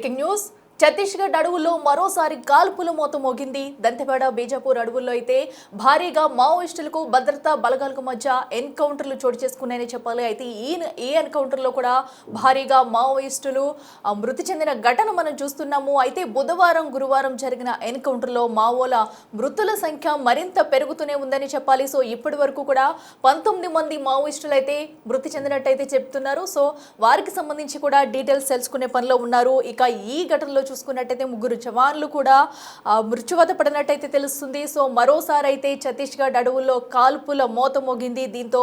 Breaking news Chhattisgarh అడవుల్లో మరోసారి కాల్పుల మోత మోగింది. దంతెవాడ బీజాపూర్ అడవుల్లో అయితే భారీగా మావోయిస్టులకు భద్రతా బలగాలకు మధ్య ఎన్కౌంటర్లు చోటు చేసుకున్నాయని చెప్పాలి. అయితే ఈ ఎన్కౌంటర్లో కూడా భారీగా మావోయిస్టులు మృతి చెందిన ఘటన మనం చూస్తున్నాము. అయితే బుధవారం గురువారం జరిగిన ఎన్కౌంటర్లో మావోల మృతుల సంఖ్య మరింత పెరుగుతూనే ఉందని చెప్పాలి. సో ఇప్పటి వరకు కూడా 19 మంది మావోయిస్టులు అయితే మృతి చెందినట్టయితే చెప్తున్నారు. సో వారికి సంబంధించి కూడా డీటెయిల్స్ తెలుసుకునే పనిలో ఉన్నారు. ఇక ఈ ఘటనలో చూసుకున్నట్టయితే 3 జవాన్లు కూడా మృత్యువాత పడినట్టయితే తెలుస్తుంది. సో మరోసారి అయితే ఛత్తీస్గఢ్ అడవుల్లో కాల్పుల మోత మోగింది. దీంతో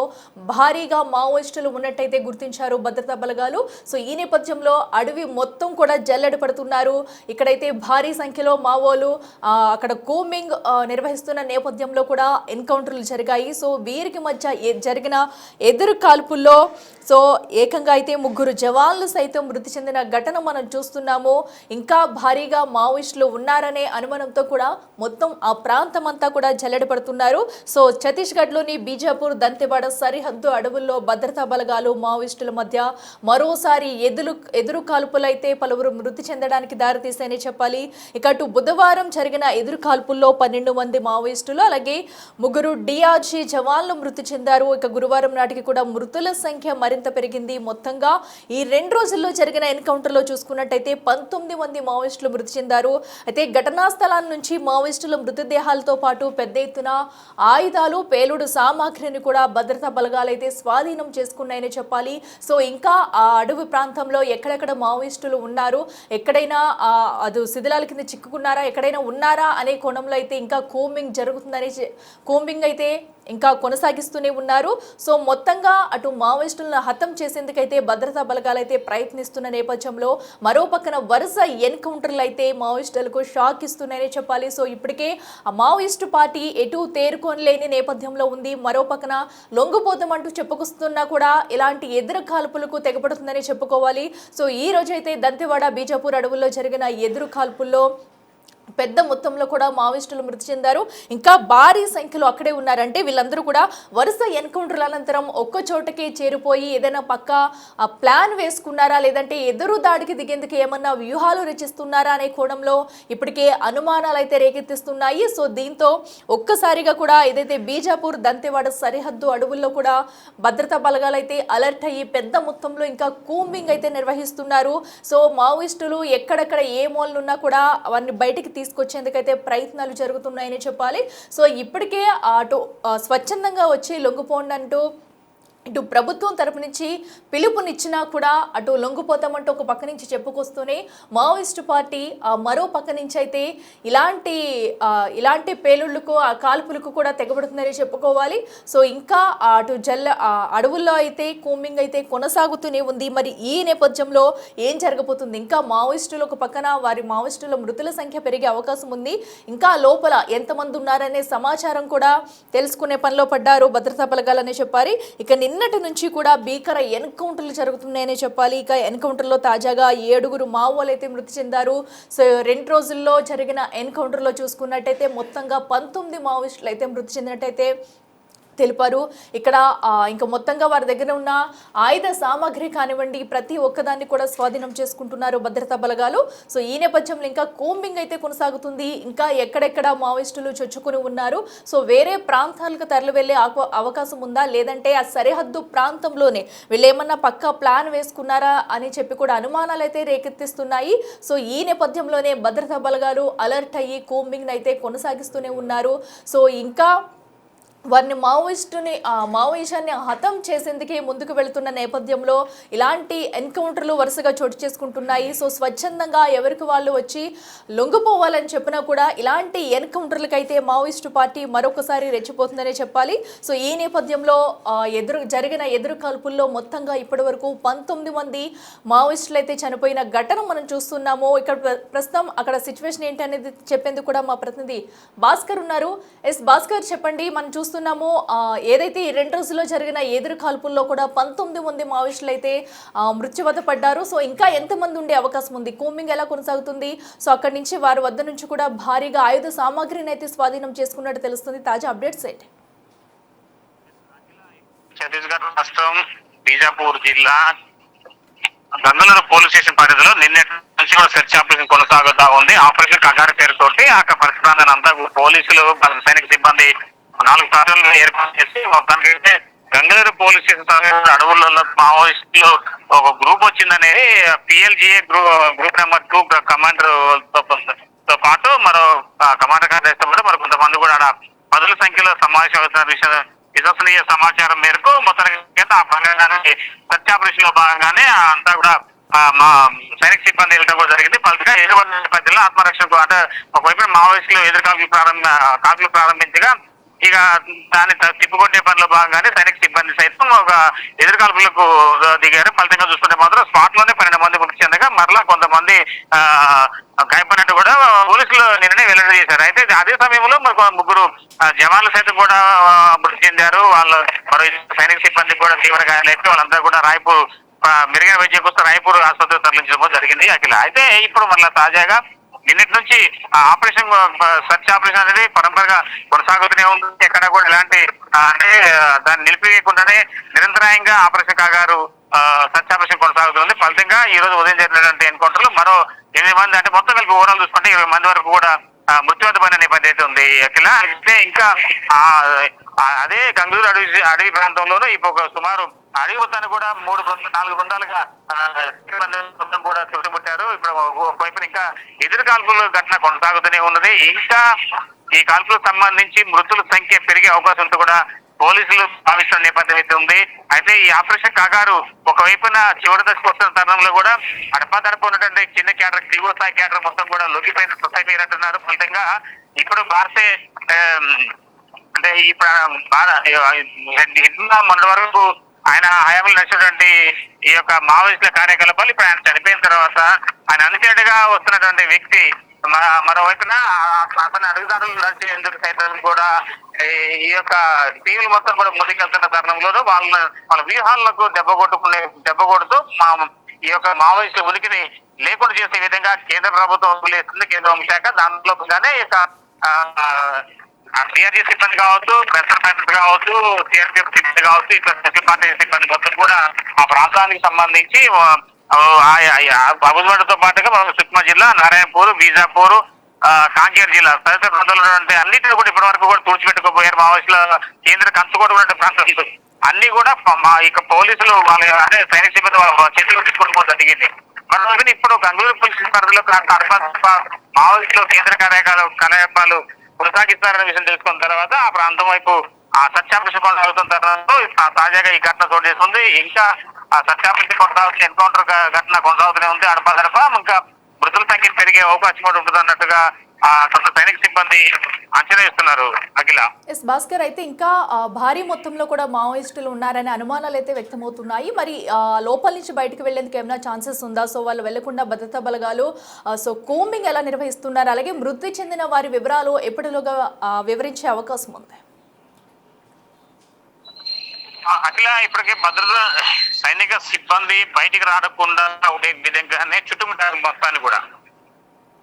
భారీగా మావోయిస్టులు ఉన్నట్టయితే గుర్తించారు భద్రతా బలగాలు. సో ఈ నేపథ్యంలో అడవి మొత్తం కూడా జల్లెడ పడుతున్నారు. ఇక్కడైతే భారీ సంఖ్యలో మావోలు అక్కడ కూంబింగ్ నిర్వహిస్తున్న నేపథ్యంలో కూడా ఎన్కౌంటర్లు జరిగాయి. సో వీరికి మధ్య జరిగిన ఎదురు కాల్పుల్లో సో ఏకంగా అయితే 3 జవాన్లు సైతం మృతి చెందిన ఘటన మనం చూస్తున్నాము. ఇంకా భారీగా మావోయిస్టులు ఉన్నారనే అనుమానంతో కూడా మొత్తం ఆ ప్రాంతం అంతా కూడా జల్లెడ పడుతున్నారు. సో ఛత్తీస్గఢ్లోని బీజాపూర్ దంతెవాడ సరిహద్దు అడవుల్లో భద్రతా బలగాలు మావోయిస్టుల మధ్య మరోసారి ఎదురు కాల్పులైతే పలువురు మృతి చెందడానికి దారితీశాయని చెప్పాలి. ఇక అటు బుధవారం జరిగిన ఎదురు కాల్పుల్లో 12 మంది మావోయిస్టులు అలాగే 3 డిఆర్జీ జవాన్లు మృతి చెందారు. ఇక గురువారం నాటికి కూడా మృతుల సంఖ్య మరింత పెరిగింది. మొత్తంగా ఈ 2 రోజుల్లో జరిగిన ఎన్కౌంటర్లో చూసుకున్నట్టయితే 19 మంది మావోయిస్టులు మృతి చెందారు. అయితే ఘటనా స్థలాల నుంచి మావోయిస్టుల మృతదేహాలతో పాటు పెద్ద ఎత్తున ఆయుధాలు పేలుడు సామాగ్రిని కూడా భద్రతా బలగాలు అయితే స్వాధీనం చేసుకున్నాయని చెప్పాలి. సో ఇంకా ఆ అడవి ప్రాంతంలో ఎక్కడెక్కడ మావోయిస్టులు ఉన్నారు, ఎక్కడైనా అది శిథిలాల కింద చిక్కుకున్నారా, ఎక్కడైనా ఉన్నారా అనే కోణంలో అయితే ఇంకా కూంబింగ్ అయితే ఇంకా కొనసాగిస్తూనే ఉన్నారు. సో మొత్తంగా అటు మావోయిస్టులను హతం చేసేందుకైతే భద్రతా బలగాలు అయితే ప్రయత్నిస్తున్న నేపథ్యంలో మరో పక్కన వరుస ఎన్కౌంటర్లు అయితే మావోయిస్టులకు షాక్ ఇస్తున్నాయని చెప్పాలి. సో ఇప్పటికే ఆ మావోయిస్టు పార్టీ ఎటు తేరుకోలేని నేపథ్యంలో ఉంది. మరో పక్కన లొంగిపోతామంటూ చెప్పుకొస్తున్నా కూడా ఇలాంటి ఎదురు కాల్పులకు తెగపడుతుందని చెప్పుకోవాలి. సో ఈ రోజు అయితే దంతెవాడ బీజాపూర్ అడవుల్లో జరిగిన ఎదురు కాల్పుల్లో పెద్ద మొత్తంలో కూడా మావోయిస్టులు మృతి చెందారు. ఇంకా భారీ సంఖ్యలో అక్కడే ఉన్నారంటే వీళ్ళందరూ కూడా వరుస ఎన్కౌంటర్ల అనంతరం ఒక్క చోటకే చేరిపోయి ఏదైనా పక్క ప్లాన్ వేసుకున్నారా, లేదంటే ఎదురు దాడికి దిగేందుకు ఏమన్నా వ్యూహాలు రచిస్తున్నారా అనే కోణంలో ఇప్పటికే అనుమానాలు అయితే రేకెత్తిస్తున్నాయి. సో దీంతో ఒక్కసారిగా కూడా ఏదైతే బీజాపూర్ దంతెవాడ సరిహద్దు అడవుల్లో కూడా భద్రతా బలగాలు అయితే అలర్ట్ అయ్యి పెద్ద మొత్తంలో ఇంకా కూంబింగ్ అయితే నిర్వహిస్తున్నారు. సో మావోయిస్టులు ఎక్కడెక్కడ ఏ మూలనున్నా కూడా అవన్నీ బయటికి తీసుకొచ్చేందుకైతే ప్రయత్నాలు జరుగుతున్నాయని చెప్పాలి. సో ఇప్పటికే అటు స్వచ్ఛందంగా వచ్చి లొంగిపోండి అంటూ ఇటు ప్రభుత్వం తరపు నుంచి పిలుపునిచ్చినా కూడా అటు లొంగిపోతామంటూ ఒక పక్క నుంచి చెప్పుకొస్తూనే మావోయిస్టు పార్టీ మరో పక్క నుంచి అయితే ఇలాంటి పేలుళ్లకు కాల్పులకు కూడా తెగబడుతుందని చెప్పుకోవాలి. సో ఇంకా అటు అడవుల్లో అయితే కూంబింగ్ అయితే కొనసాగుతూనే ఉంది. మరి ఈ నేపథ్యంలో ఏం జరగబోతుంది? ఇంకా మావోయిస్టులు ఒక పక్కన వారి మావోయిస్టుల మృతుల సంఖ్య పెరిగే అవకాశం ఉంది. ఇంకా లోపల ఎంతమంది ఉన్నారనే సమాచారం కూడా తెలుసుకునే పనిలో పడ్డారు భద్రతా బలగాలనే చెప్పాలి. ఇక నిన్నటి నుంచి కూడా భీకర ఎన్కౌంటర్లు జరుగుతున్నాయని చెప్పాలి. ఇక ఎన్కౌంటర్లో తాజాగా 7 మావోలు అయితే మృతి చెందారు. సో 2 రోజుల్లో జరిగిన ఎన్కౌంటర్లో చూసుకున్నట్టయితే మొత్తంగా 19 మావోయిస్టులు అయితే మృతి చెందినట్టయితే తెలిపారు. ఇక్కడ ఇంకా మొత్తంగా వారి దగ్గర ఉన్న ఆయుధ సామాగ్రి కానివ్వండి ప్రతి ఒక్కదాన్ని కూడా స్వాధీనం చేసుకుంటున్నారు భద్రతా బలగాలు. సో ఈ నేపథ్యంలో ఇంకా కూంబింగ్ అయితే కొనసాగుతుంది. ఇంకా ఎక్కడెక్కడ మావోయిస్టులు చొచ్చుకుని ఉన్నారు, సో వేరే ప్రాంతాలకు తరలి వెళ్లే అవకాశం ఉందా, లేదంటే ఆ సరిహద్దు ప్రాంతంలోనే వీళ్ళు ఏమన్నా పక్కా ప్లాన్ వేసుకున్నారా అని చెప్పి కూడా అనుమానాలు అయితే రేకెత్తిస్తున్నాయి. సో ఈ నేపథ్యంలోనే భద్రతా బలగాలు అలర్ట్ అయ్యి కూంబింగ్ అయితే కొనసాగిస్తూనే ఉన్నారు. సో ఇంకా వారిని మావోయిస్టుని హతం చేసేందుకే ముందుకు వెళుతున్న నేపథ్యంలో ఇలాంటి ఎన్కౌంటర్లు వరుసగా చోటు చేసుకుంటున్నాయి. సో స్వచ్ఛందంగా ఎవరికి వాళ్ళు వచ్చి లొంగిపోవాలని చెప్పినా కూడా ఇలాంటి ఎన్కౌంటర్లకైతే మావోయిస్టు పార్టీ మరొకసారి రెచ్చిపోతుందనే చెప్పాలి. సో ఈ నేపథ్యంలో జరిగిన ఎదురు కాల్పుల్లో మొత్తంగా ఇప్పటి వరకు 19 మంది మావోయిస్టులు అయితే చనిపోయిన ఘటన మనం చూస్తున్నాము. ఇక్కడ ప్రస్తుతం అక్కడ సిచ్యువేషన్ ఏంటి అనేది చెప్పేందుకు కూడా మా ప్రతినిధి భాస్కర్ ఉన్నారు. భాస్కర్ చెప్పండి. మనం చూస్తున్నాము ఏదైతే ఈ 2 రోజుల్లో జరిగిన ఎదురు కాల్పుల్లో కూడా 19 మంది మావోయిస్టులు అయితే మృత్యువాత పడ్డారు. సో ఇంకా ఎంతమంది ఉండే అవకాశం ఉంది? కూంబింగ్ ఎలా కొనసాగుతుంది? సో అక్కడి నుంచి వారి వద్ద నుంచి కూడా భారీగా ఆయుధ సామాగ్రిని అయితే స్వాధీనం చేసుకున్నట్టు తెలుస్తుంది. తాజా అప్డేట్స్ ఏంటి? ఛత్తీస్గఢ్ రాష్ట్రం బీజాపూర్ జిల్లా గంగలూరు పోలీస్ స్టేషన్ పరిధిలో నిన్నటి నుంచి కూడా సెర్చ్ ఆపరేషన్ కొనసాగుతా ఉంది. ఆపరేషన్ కగారు పేరుతోటి ఆ పరిసర ప్రాంతాన్ని అంతా పోలీసులు సైనిక సిబ్బంది 4 సార్లు ఏర్పాటు చేసి మొత్తానికైతే గంగలూరు పోలీస్ స్టేషన్ అడవులలో మావోయిస్టులు ఒక గ్రూప్ వచ్చిందనేది పిఎల్జిఏ గ్రూప్ నెంబర్ 2 కమాండర్ తో పాటు మరో కమాండర్ కార్యదర్శితో పాటు మరి కొంతమంది కూడా పదుల సంఖ్యలో సమావేశం అవుతున్న విశ్వసనీయ సమాచారం మేరకు మొత్తానికి ఆ భాగంగానే సర్చ్ ఆపరేషన్ లో భాగంగానే అంతా కూడా మా సైనిక సిబ్బంది వెళ్ళడం కూడా జరిగింది. ఫలితంగా ఎదురుబడిన నేపథ్యంలో ఆత్మరక్షణకు అంటే ఒకవైపు మావోయిస్టులు కాల్పులు ప్రారంభించగా ఇక దాన్ని తిప్పుకొట్టే పనిలో భాగంగానే సైనిక సిబ్బంది సైతం ఒక ఎదురుకాల్పులకు దిగారు. ఫలితంగా చూస్తుంటే మాత్రం స్పాట్ లోనే 12 మంది మృతి చెందగా మరలా కొంతమంది గాయపడినట్టు కూడా పోలీసులు నిన్ననే వెల్లడి చేశారు. అయితే అదే సమయంలో మరి 3 జవాన్లు సైతం కూడా మృతి చెందారు. వాళ్ళు మరో సైనిక సిబ్బంది కూడా తీవ్ర గాయాలైతే వాళ్ళంతా కూడా రాయపూర్ మెరుగైన వైద్యం కోసం రాయపూర్ ఆసుపత్రికి తరలించడం జరిగింది. అఖిల అయితే ఇప్పుడు మళ్ళీ తాజాగా నిన్నటి నుంచి ఆపరేషన్ సర్చ్ ఆపరేషన్ అనేది పరంపరగా కొనసాగుతూనే ఉంది. ఎక్కడ కూడా ఎలాంటి అంటే దాన్ని నిలిపివేయకుండానే నిరంతరాయంగా ఆపరేషన్ కాగారు సర్చ్ ఆపరేషన్ కొనసాగుతుంది. ఫలితంగా ఈ రోజు ఉదయం జరిగినటువంటి ఎన్కౌంటర్ లో మరో 8 మంది అంటే మొత్తం కలిపి ఓవరాల్ చూసుకుంటే 20 మంది వరకు కూడా మృత్యువతమైన నేపథ్యం అయితే ఉంది. అఖిల అయితే ఇంకా అదే గంగూరు అడవి ప్రాంతంలోనూ ఇప్పుడు సుమారు అడవి మొత్తాన్ని కూడా 4 బృందాలుగా కూడా చుట్టుముట్టారు. ఇప్పుడు ఒకవైపు ఇంకా ఎదురు కాల్పుల ఘటన కొనసాగుతూనే ఉన్నది. ఇంకా ఈ కాల్పులకు సంబంధించి మృతుల సంఖ్య పెరిగే అవకాశం ఉంటూ కూడా పోలీసులు భావిస్తున్న నేపథ్యం అయితే ఉంది. అయితే ఈ ఆపరేషన్ కాగారు ఒకవైపున చివరి దశకు వస్తున్న తరుణంలో కూడా అడపాదడప ఉన్నటువంటి చిన్న క్యాడర్ దిగువ స్థాయి క్యాడర్ మొత్తం కూడా లొంగిపోయిన సొసైటీనంటున్నారు. ఫలితంగా ఇప్పుడు భారతే అంటే ఈ మొన్నటి వరకు ఆయన హయాంలో నడిచినటువంటి ఈ యొక్క మావోయిస్టుల కార్యకలాపాలు ఇప్పుడు ఆయన చనిపోయిన తర్వాత ఆయన అనుచరుడిగా వస్తున్నటువంటి వ్యక్తి మరోవైపున అతని అడుగుదారులు నడిచేందుకు సైతం కూడా ఈ యొక్క టీవీలు మొత్తం కూడా ముందుకెళ్తున్న తరుణంలో వాళ్ళ వ్యూహాలకు దెబ్బ కొడుతూ ఈ యొక్క మావోయిస్టుల ఉనికిని లేకుండా చేసే విధంగా కేంద్ర ప్రభుత్వం వదిలేస్తుంది. కేంద్ర హోంశాఖ దానిలో గానే ఈ యొక్క సిఆర్జీ సిబ్బంది కావచ్చు, పెద్ద కావచ్చు, సిఆర్పిఎఫ్ సిబ్బంది కావచ్చు, ఇట్లా ప్రతి పార్టీ సిబ్బంది మొత్తం కూడా ఆ ప్రాంతానికి సంబంధించి అబుజ్వాడతో పాటుగా సుక్మా జిల్లా, నారాయణపూర్, బీజాపూర్, కాంకేర్ జిల్లా తదితర ప్రాంతాల్లో అన్నింటినీ కూడా ఇప్పటి వరకు కూడా తుడిచిపెట్టుకోపోయారు మావోయిస్టుల కేంద్ర కంచుకోట ప్రాంతాలు అన్ని కూడా మా ఇక పోలీసులు వాళ్ళ అంటే సైనిక సిబ్బంది చేతిలో తీసుకుంటూ జరిగింది. మరోవైపు ఇప్పుడు గంగూరు పోలీసు పరిధిలో మావోయిస్టులు కేంద్ర కార్యకలాపాలు కొనసాగిస్తారనే విషయం తెలుసుకున్న తర్వాత ఆ ప్రాంతం వైపు ఆ సర్చ్ ఆపరేషన్ కొనసాగుతున్న తర్వాత తాజాగా ఈ ఘటన చోటు చేస్తుంది. ఇంకా ఆ సర్చ్ ఆపరేషన్ కొనసాగుతున్న ఎన్కౌంటర్ ఘటన కొనసాగుతూనే ఉంది. అడపదడప ఇంకా మృతుల సంఖ్య పెరిగే అవకాశం కూడా ఉంటుంది అన్నట్టుగా కొంత సైనిక సిబ్బంది అంచనా ఇస్తున్నారు. అఖిల భాస్కర్, అయితే ఇంకా భారీ మొత్తంలో కూడా మావోయిస్టులు ఉన్నారనే అనుమానాలు అయితే వ్యక్తమవుతున్నాయి. మరి లోపల నుంచి బయటకు వెళ్లేందుకు ఏమైనా ఛాన్సెస్ ఉందా? సో వాళ్ళు వెళ్లకుండా భద్రతా బలగాలు సో కోంబింగ్ ఎలా నిర్వహిస్తున్నారు? అలాగే మృతి చెందిన వారి వివరాలు ఎప్పటిలోగా వివరించే అవకాశం ఉంది? అఖిల ఇప్పటికే భద్రతా సైనిక సిబ్బంది బయటికి రాకుండా ఉండే విధంగానే చుట్టుముట్టారు మొత్తాన్ని కూడా.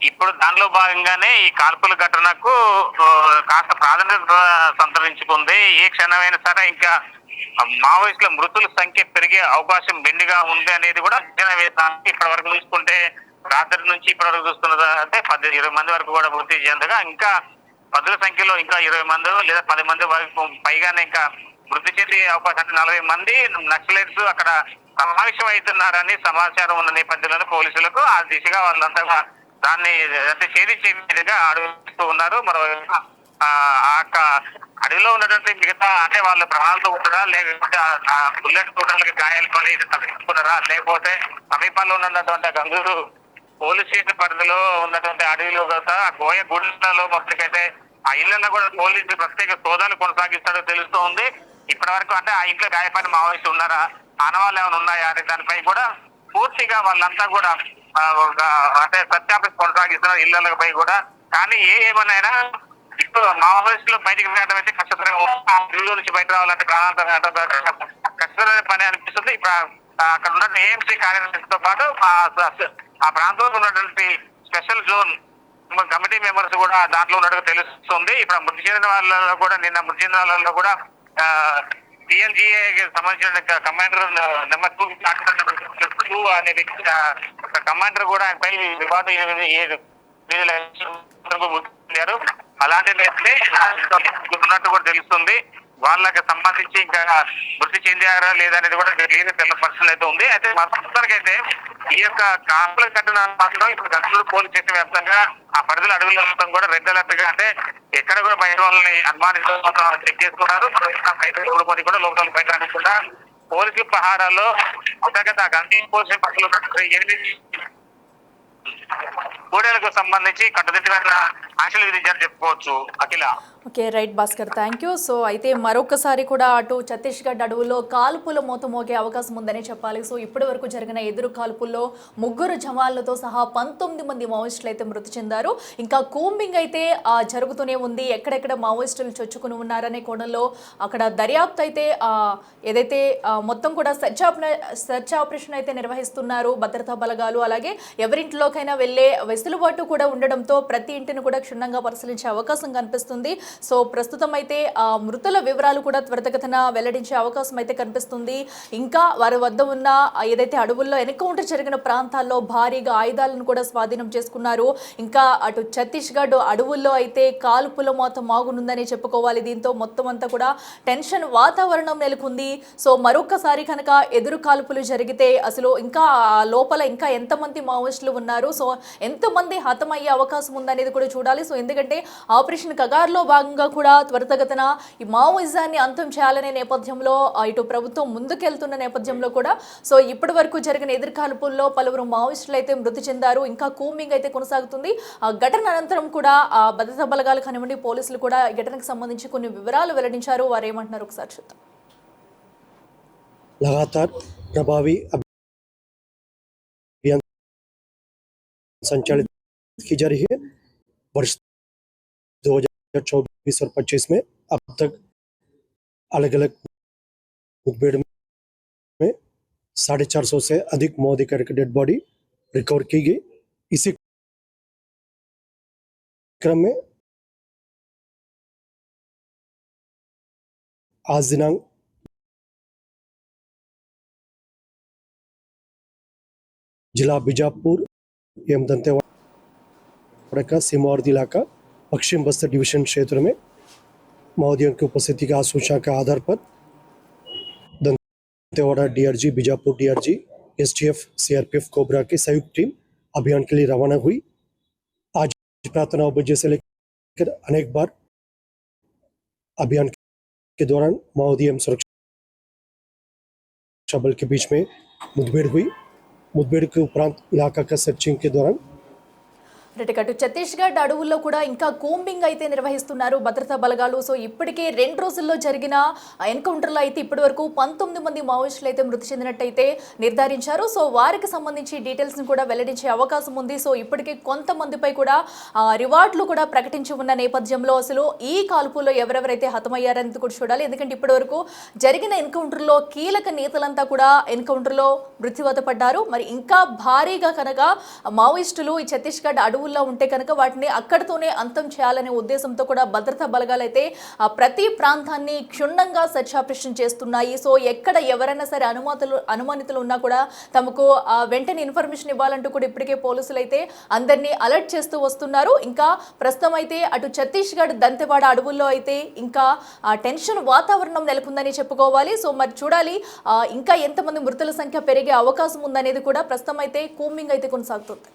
ఇప్పుడు దానిలో భాగంగానే ఈ కాల్పుల ఘటనకు కాస్త ప్రాధాన్యత సంతరించుకుంది. ఏ క్షణమైనా సరే ఇంకా మావోయిస్టుల మృతుల సంఖ్య పెరిగే అవకాశం మెండుగా ఉంది అనేది కూడా అంచనా వేస్తాను. ఇప్పటి వరకు చూసుకుంటే రాత్రి నుంచి ఇప్పటి వరకు చూస్తున్నది అంటే 20 మంది వరకు కూడా మృతి చెందగా ఇంకా పదుల సంఖ్యలో ఇంకా 20 మంది లేదా 10 మంది వరకు పైగానే ఇంకా మృతి చెందే అవకాశం అంటే 40 మంది నక్సలైట్స్ అక్కడ సమావేశం అవుతున్నారని సమాచారం ఉన్న నేపథ్యంలో పోలీసులకు ఆ దిశగా వాళ్ళంతా దాన్ని అంటే ఛేదించే విధంగా అడుగుతూ ఉన్నారు. మరో అడవిలో ఉన్నటువంటి మిగతా అంటే వాళ్ళు ప్రాణాలతో ఉంటారా, లేకపోతే బుల్లెట్ తోటలకి గాయాలు కొని తప్పించుకున్నారా, లేకపోతే సమీపంలో ఉన్నటువంటి గంగూరు పోలీస్ స్టేషన్ పరిధిలో ఉన్నటువంటి అడవిలో కదా గోయ గుడిలో మొత్తకైతే ఆ ఇళ్లలో కూడా పోలీసులు ప్రత్యేక సోదాలు కొనసాగిస్తారో తెలుస్తూ ఉంది. ఇప్పటి వరకు అంటే ఆ ఇంట్లో గాయపడిన మావోయిస్టులు ఉన్నారా, ఆనవాళ్ళు ఏమైనా ఉన్నాయా అనే దానిపై కూడా పూర్తిగా వాళ్ళంతా కూడా అంటే సత్యాపేక్ష కొనసాగిస్తున్నారు ఇళ్లపై కూడా. కానీ ఏమన్నా ఇప్పుడు మావోయిస్టులు బయటకు వెళ్ళడం అయితే కష్టతరంగా నుంచి బయట రావాలంటే ప్రాణాంతరం కష్టతరమైన పని అనిపిస్తుంది. ఇప్పుడు అక్కడ ఉన్న ఏఎంసీ కార్యదర్శితో పాటు ఆ ప్రాంతంలో ఉన్నటువంటి స్పెషల్ జోన్ కమిటీ మెంబర్స్ కూడా దాంట్లో ఉన్నట్టుగా తెలుస్తుంది. ఇప్పుడు మృతి చెందిన వాళ్ళలో కూడా నిన్న మృతి చెందిన వాళ్ళలో కూడా టీఎల్జీఏ సంబంధించిన కమాండర్ నెంబర్ 2 అనే వ్యక్తి ఒక కమాండర్ కూడా ఆయనపై వివాదం 7 అలాంటి ఉన్నట్టు కూడా తెలుస్తుంది. వాళ్ళకి సంబంధించి ఇంకా మృతి చెందారా లేదనేది కూడా తెల్ల పర్సన్ అయితే ఉంది. అయితే ప్రస్తుతానికైతే ఈ యొక్క కాపుల కట్టిన మాత్రం ఇప్పుడు గంగలూరు పోలీస్ స్టేషన్ వ్యాప్తంగా ఆ పరిధిలో అడవుల మొత్తం కూడా రెడ్ అలర్ట్ గా, అంటే ఎక్కడ కూడా బయట వాళ్ళని అనుమానించడం చెక్ చేసుకున్నారు. మంది కూడా లోపల బయట అనకుండా పోలీసుల పహారాల్లో అంతర్గత గంగలూరు పోలీసు పక్కలు 8 కూడేలకు సంబంధించి కట్టుదిట్టమైన ఆంక్షలు విధించారని చెప్పుకోవచ్చు. Akhila. Okay, right Bhaskar, thank you. So అయితే మరొకసారి కూడా అటు ఛత్తీస్గఢ్ అడవుల్లో కాల్పుల మోత మోగే అవకాశం ఉందని చెప్పాలి. సో ఇప్పటి వరకు జరిగిన ఎదురు కాల్పుల్లో 3 జవాన్లతో సహా 19 మంది మావోయిస్టులు అయితే మృతి చెందారు. ఇంకా కూంబింగ్ అయితే జరుగుతూనే ఉంది. ఎక్కడెక్కడ మావోయిస్టులు చొచ్చుకుని ఉన్నారనే కోణంలో అక్కడ దర్యాప్తు అయితే ఏదైతే మొత్తం కూడా సెర్చ్ ఆపరేషన్ అయితే నిర్వహిస్తున్నారు భద్రతా బలగాలు. అలాగే ఎవరింట్లోకైనా వెళ్ళే వెసులుబాటు కూడా ఉండడంతో ప్రతి ఇంటిని కూడా క్షుణ్ణంగా పరిశీలించే అవకాశం కనిపిస్తుంది. సో ప్రస్తుతం అయితే మృతుల వివరాలు కూడా త్వరితగతిన వెల్లడించే అవకాశం అయితే కనిపిస్తుంది. ఇంకా వారి వద్ద ఉన్న ఏదైతే అడవుల్లో ఎన్కౌంటర్ జరిగిన ప్రాంతాల్లో భారీగా ఆయుధాలను కూడా స్వాధీనం చేసుకున్నారు. ఇంకా అటు ఛత్తీస్గఢ్ అడవుల్లో అయితే కాల్పుల మోత మాగునుందని చెప్పుకోవాలి. దీంతో మొత్తం అంతా కూడా టెన్షన్ వాతావరణం నెలకొంది. సో మరొకసారి కనుక ఎదురు కాల్పులు జరిగితే అసలు ఇంకా లోపల ఇంకా ఎంతమంది మావోయిస్టులు ఉన్నారు, సో ఎంతమంది హతమయ్యే అవకాశం ఉందనేది కూడా చూడాలి. సో ఎందుకంటే ఆపరేషన్ కగార్లో భాగంగా కూడా త్వరితగతిన ఈ మావోయిజాన్ని అంతం చేయాలనే నేపథ్యంలో ఇటు ప్రభుత్వం ముందుకెళ్తున్న నేపథ్యంలో కూడా సో ఇప్పటి వరకు జరిగిన ఎదురుకాల్పుల్లో పలువురు మావోయిస్టులు అయితే మృతి చెందారు. ఇంకా కూంబింగ్ అయితే కొనసాగుతుంది. ఘటన అనంతరం కూడా భద్రతా బలగాలు కానివ్వండి, పోలీసులు కూడా ఈ ఘటనకు సంబంధించి కొన్ని వివరాలు వెల్లడించారు. వారు ఏమంటున్నారు ఒకసారి చూద్దాం. लगातार प्रभावी अभियान संचालित की जा रही है. वर्ष 2024 और 25 में अब तक अलग अलग मुठभेड़ में 450 से अधिक माओवादी कैडर की डेड बॉडी रिकवर की गई. इसी क्रम में आज दिनांक जिला बीजापुर एवं दंतेवाड़ा का सीमावर्ती इलाका पश्चिम बस्तर डिवीजन क्षेत्र में माओवादियों की उपस्थिति का सूचना के आधार पर Dantewada DRG, Bijapur DRG, STF, CRPF, cobra की संयुक्त टीम अभियान के लिए रवाना हुई. आज प्रातः 9 बजे से लेकर अनेक बार अभियान के दौरान माओवादी एवं सुरक्षा बल के बीच में मुठभेड़ हुई. मुठभेड़ के उपरांत इलाका का सर्चिंग के दौरान అటు ఛత్తీస్గఢ్ అడవుల్లో కూడా ఇంకా కూంబింగ్ అయితే నిర్వహిస్తున్నారు భద్రతా బలగాలు. సో ఇప్పటికే 2 రోజుల్లో జరిగిన ఎన్కౌంటర్లో అయితే ఇప్పటి వరకు 19 మంది మావోయిస్టులు అయితే మృతి చెందినట్టయితే నిర్ధారించారు. సో వారికి సంబంధించి డీటెయిల్స్ని కూడా వెల్లడించే అవకాశం ఉంది. సో ఇప్పటికే కొంతమందిపై కూడా రివార్డులు కూడా ప్రకటించి ఉన్న నేపథ్యంలో అసలు ఈ కాల్పుల్లో ఎవరెవరైతే హతమయ్యారనేది కూడా చూడాలి. ఎందుకంటే ఇప్పటి వరకు జరిగిన ఎన్కౌంటర్లో కీలక నేతలంతా కూడా ఎన్కౌంటర్లో మృత్యువాత పడ్డారు. మరి ఇంకా భారీగా కనుక మావోయిస్టులు ఈ ఛత్తీస్గఢ్ అడవుల్లో ఉంటే కనుక వాటిని అక్కడితోనే అంతం చేయాలనే ఉద్దేశంతో కూడా భద్రతా బలగాలు అయితే ప్రతి ప్రాంతాన్ని క్షుణ్ణంగా సెర్చ్ ఆపరేషన్ చేస్తున్నాయి. సో ఎక్కడ ఎవరైనా సరే అనుమానితులు ఉన్నా కూడా తమకు వెంటనే ఇన్ఫర్మేషన్ ఇవ్వాలంటూ కూడా ఇప్పటికే పోలీసులు అయితే అందరినీ అలర్ట్ చేస్తూ వస్తున్నారు. ఇంకా ప్రస్తుతం అయితే అటు ఛత్తీస్గఢ్ దంతెవాడ అడవుల్లో అయితే ఇంకా టెన్షన్ వాతావరణం నెలకొందని చెప్పుకోవాలి. సో మరి చూడాలి ఇంకా ఎంతమంది మృతుల సంఖ్య పెరిగే అవకాశం ఉందనేది కూడా ప్రస్తుతం అయితే కూంబింగ్ అయితే కొనసాగుతుంది.